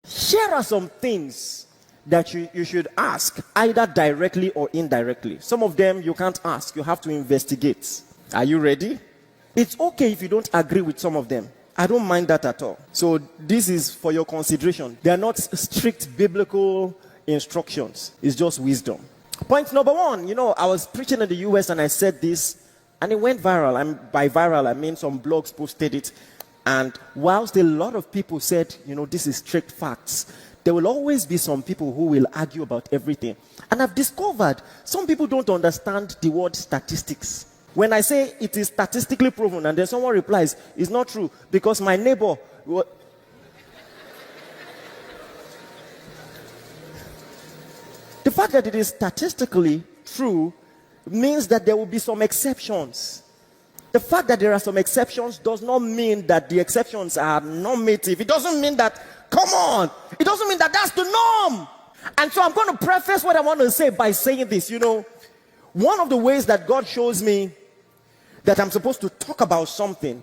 Here are some things that you should ask, either directly or indirectly. Some of them you can't ask, you have to investigate. Are you ready? It's okay if you don't agree with some of them. I don't mind that at all. So this is for your consideration. They are not strict biblical instructions. It's just wisdom. Point number one, I was preaching in the US and I said this and it went viral. And by viral, I mean some blogs posted it. And whilst a lot of people said, this is strict facts, there will always be some people who will argue about everything. And I've discovered some people don't understand the word statistics. When I say it is statistically proven and then someone replies, it's not true because my neighbor... The fact that it is statistically true means that there will be some exceptions. The fact that there are some exceptions does not mean that the exceptions are normative. It doesn't mean that, come on, it doesn't mean that that's the norm. And so I'm going to preface what I want to say by saying this. One of the ways that God shows me that I'm supposed to talk about something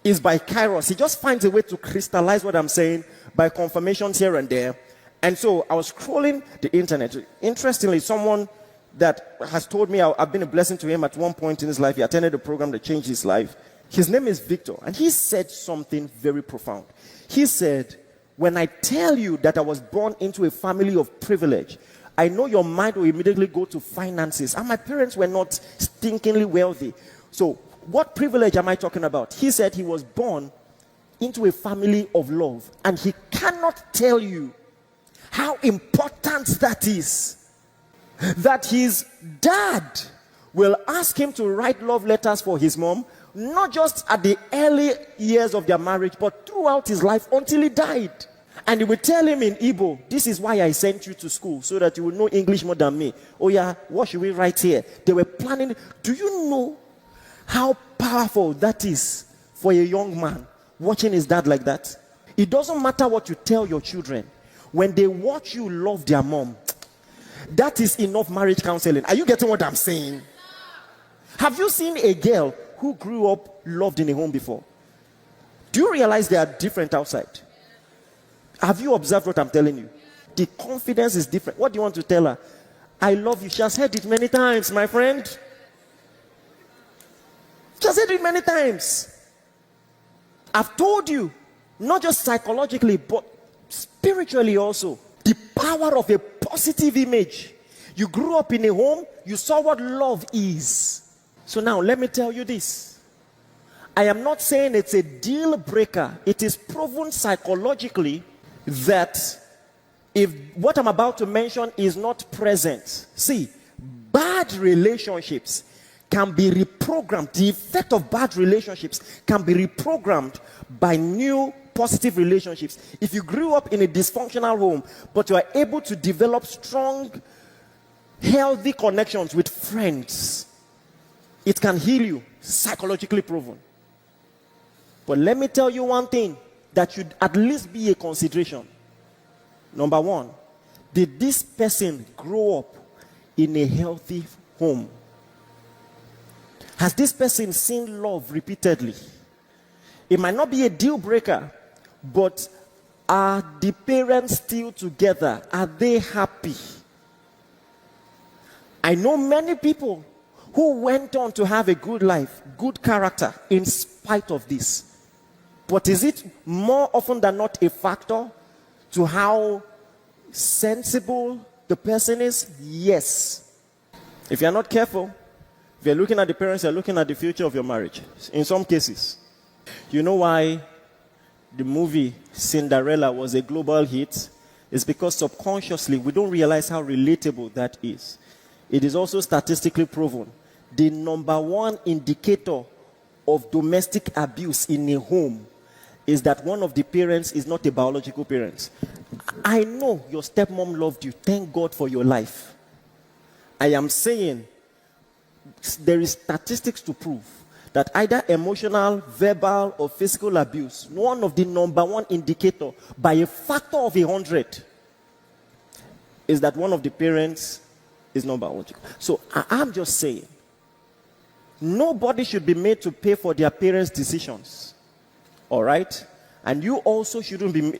is by kairos. He just finds a way to crystallize what I'm saying by confirmations here and there. And so I was scrolling the internet. Interestingly, someone that has told me I've been a blessing to him at one point in his life. He attended a program that changed his life. His name is Victor. And he said something very profound. He said, when I tell you that I was born into a family of privilege, I know your mind will immediately go to finances. And my parents were not stinkingly wealthy. So what privilege am I talking about? He said he was born into a family of love. And he cannot tell you how important that is. That his dad will ask him to write love letters for his mom, not just at the early years of their marriage, but throughout his life until he died. And he will tell him in Igbo, this is why I sent you to school, so that you will know English more than me. Oh yeah, what should we write here? They were planning. Do you know how powerful that is for a young man watching his dad like that? It doesn't matter what you tell your children. When they watch you love their mom, that is enough marriage counseling. Are you getting what I'm saying? Have you seen a girl who grew up loved in a home before? Do you realize they are different outside? Have you observed what I'm telling you? The confidence is different. What do you want to tell her? I love you. She has heard it many times, my friend. She has heard it many times. I've told you, not just psychologically, but spiritually also, the power of a positive image. You grew up in a home, you saw what love is. So now let me tell you this. I am not saying it's a deal breaker. It is proven psychologically that if what I'm about to mention is not present, see, bad relationships can be reprogrammed. The effect of bad relationships can be reprogrammed by new positive relationships. If you grew up in a dysfunctional home, but you are able to develop strong, healthy connections with friends, it can heal you, psychologically proven. But let me tell you one thing that should at least be a consideration. Number one, did this person grow up in a healthy home? Has this person seen love repeatedly? It might not be a deal breaker, but are the parents still together? Are they happy? I know many people who went on to have a good life, good character, in spite of this. But is it more often than not a factor to how sensible the person is? Yes. If you're not careful, if you're looking at the parents, you're looking at the future of your marriage. In some cases. You know why the movie Cinderella was a global hit? It's because subconsciously we don't realize how relatable that is. It is also statistically proven. The number one indicator of domestic abuse in a home is that one of the parents is not a biological parent. I know your stepmom loved you. Thank God for your life. I am saying there is statistics to prove that either emotional, verbal, or physical abuse, one of the number one indicator by a factor of 100 is that one of the parents is not biological. So I'm just saying, nobody should be made to pay for their parents' decisions. All right? And you also shouldn't be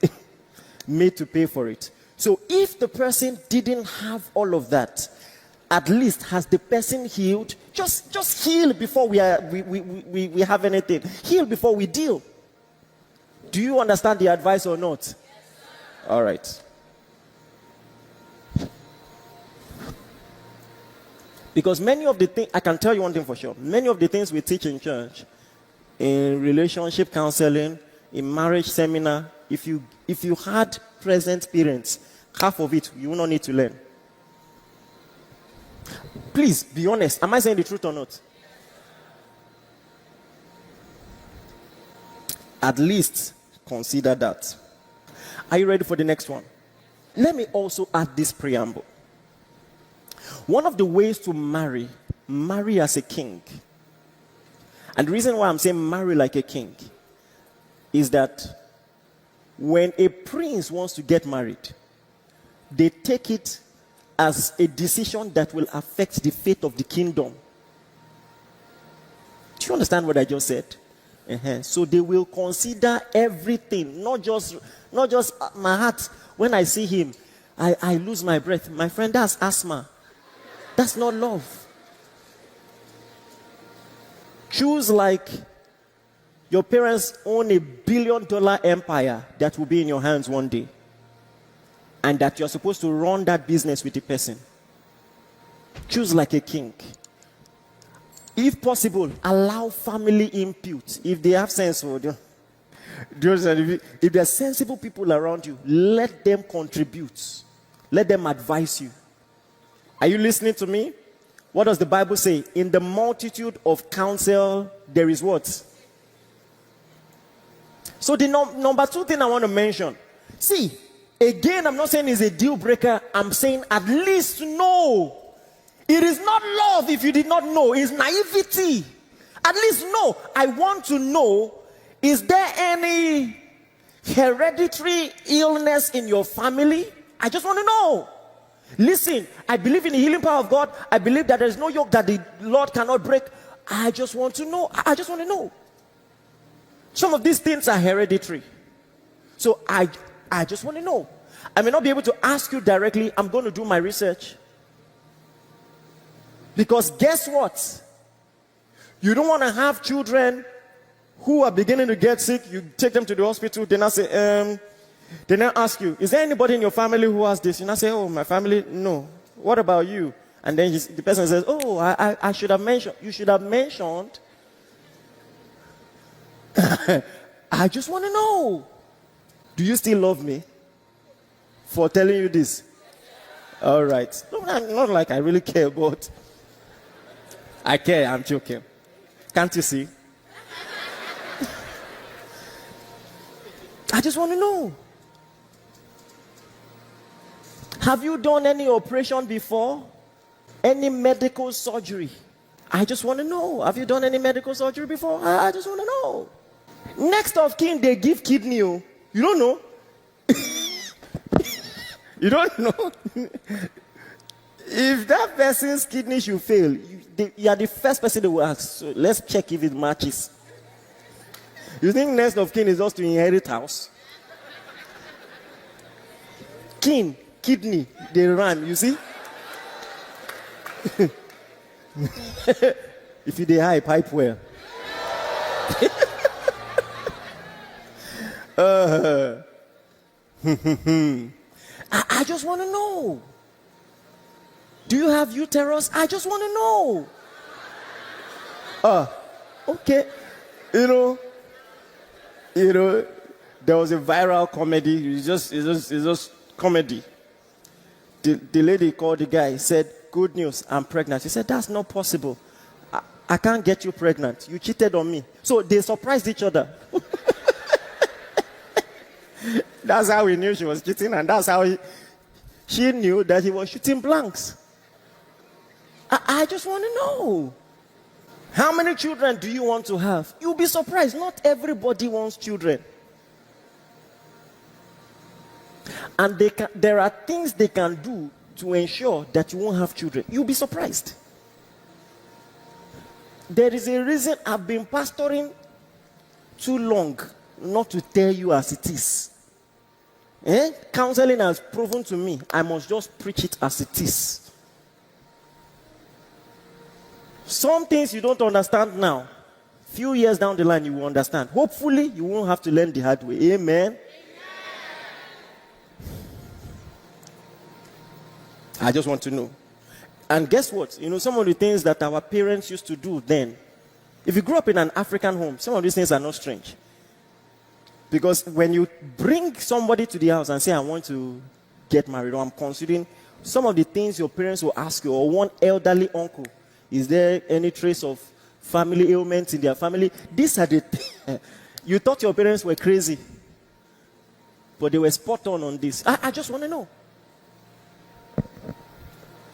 made to pay for it. So if the person didn't have all of that, at least has the person healed? Just heal before we have anything. Heal before we deal. Do you understand the advice or not? Yes, all right. Because many of the things, I can tell you one thing for sure, many of the things we teach in church, in relationship counseling, in marriage seminar, if you had present parents, half of it you will not need to learn. Please be honest. Am I saying the truth or not? At least consider that. Are you ready for the next one? Let me also add this preamble. One of the ways to marry as a king. And the reason why I'm saying marry like a king is that when a prince wants to get married, they take it as a decision that will affect the fate of the kingdom. Do you understand what I just said? So they will consider everything, not just my heart. When I see him, I lose my breath. My friend, that's asthma. That's not love. Choose like your parents own $1 billion empire that will be in your hands one day, and that you're supposed to run that business with the person. Choose like a king. If possible, allow family input. If they have sense, if there are sensible people around you, let them contribute. Let them advise you. Are you listening to me? What does the Bible say? In the multitude of counsel, there is what? So the number two thing I want to mention. See, again, I'm not saying it's a deal breaker. I'm saying at least know. It is not love if you did not know. It's naivety. At least know. I want to know, is there any hereditary illness in your family? I just want to know. Listen, I believe in the healing power of God. I believe that there is no yoke that the Lord cannot break. I just want to know. I just want to know. Some of these things are hereditary. So I just want to know. I may not be able to ask you directly. I'm going to do my research. Because guess what? You don't want to have children who are beginning to get sick. You take them to the hospital. Then I say, they now ask you, is there anybody in your family who has this? You now say, oh, my family, no. What about you? And then the person says, oh, I should have mentioned. You should have mentioned. I just want to know. Do you still love me for telling you this? All right. No, not like I really care, but I care. I'm joking. Can't you see? I just want to know. Have you done any operation before? Any medical surgery? I just want to know. Have you done any medical surgery before? I just want to know. Next of kin, they give kidney. You don't know. You don't know. If that person's kidney should fail, you are the first person they will ask. So let's check if it matches. You think next of kin is just to inherit house? Kidney, they run, you see? If you dey high, pipe well. I just want to know. Do you have uterus? I just want to know. Okay. You know, there was a viral comedy. It's just comedy. The lady called the guy, said, good news, I'm pregnant. He said, that's not possible. I can't get you pregnant. You cheated on me. So they surprised each other. That's how he knew she was cheating, and that's how she knew that he was shooting blanks. I just want to know. How many children do you want to have? You'll be surprised. Not everybody wants children. And there are things they can do to ensure that you won't have children. You'll be surprised. There is a reason I've been pastoring too long not to tell you as it is. Counseling has proven to me I must just preach it as it is. Some things you don't understand now, few years down the line you will understand. Hopefully you won't have to learn the hard way. Amen. I just want to know. And guess what? Some of the things that our parents used to do then, if you grew up in an African home, some of these things are not strange. Because when you bring somebody to the house and say, I want to get married, or I'm considering, some of the things your parents will ask you, or one elderly uncle, is there any trace of family ailments in their family? These are the you thought your parents were crazy, but they were spot on this. I just want to know.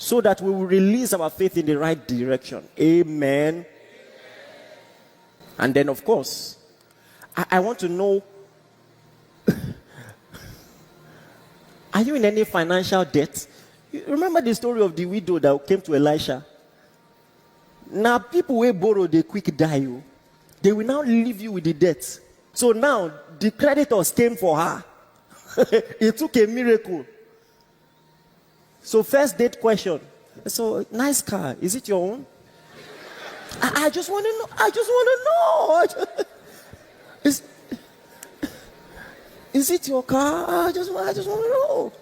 So that we will release our faith in the right direction. Amen. And then, of course, I want to know, are you in any financial debt? You remember the story of the widow that came to Elisha? Now, people will borrow, they quick die. They will now leave you with the debt. So now, the creditors came for her. It took a miracle. So first date question. So, nice car. Is it your own? I just want to know. I just want to know. Is it your car? I just want to know.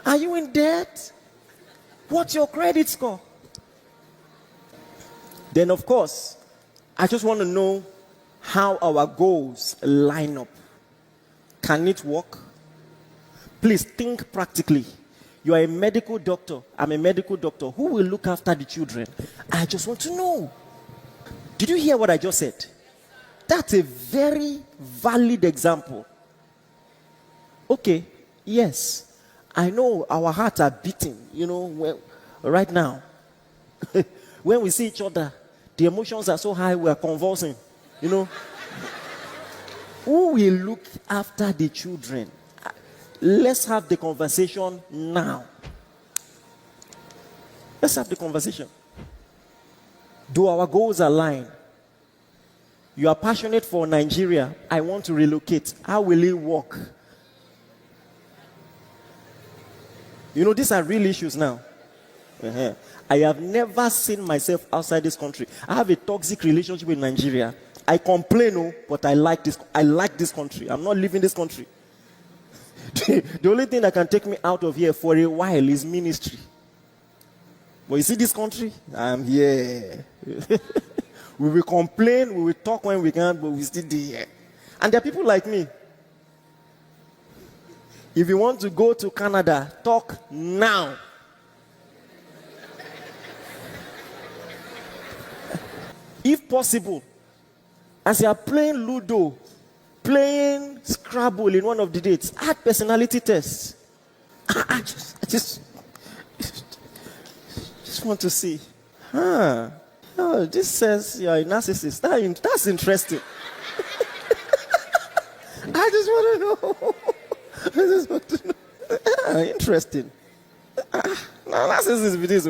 Are you in debt? What's your credit score? Then, of course, I just want to know how our goals line up. Can it work? Please think practically. You are a medical doctor. I'm a medical doctor. Who will look after the children? I just want to know. Did you hear what I just said? That's a very valid example. Okay, yes. I know our hearts are beating, right now. When we see each other, the emotions are so high, we are convulsing, Who will look after the children? Let's have the conversation now. Let's have the conversation. Do our goals align? You are passionate for Nigeria. I want to relocate. How will it work? These are real issues now. I have never seen myself outside this country. I have a toxic relationship with Nigeria. I complain, but I like this country. I'm not leaving this country. The only thing that can take me out of here for a while is ministry. But you see this country? I'm here. We will complain, we will talk when we can, but we still there. And there are people like me. If you want to go to Canada, talk now. If possible, as you are playing Ludo, playing Scrabble in one of the dates, add personality tests. I just want to see. Oh, this says you're a narcissist. That's interesting. I just want to know. Interesting. Now, narcissist with this.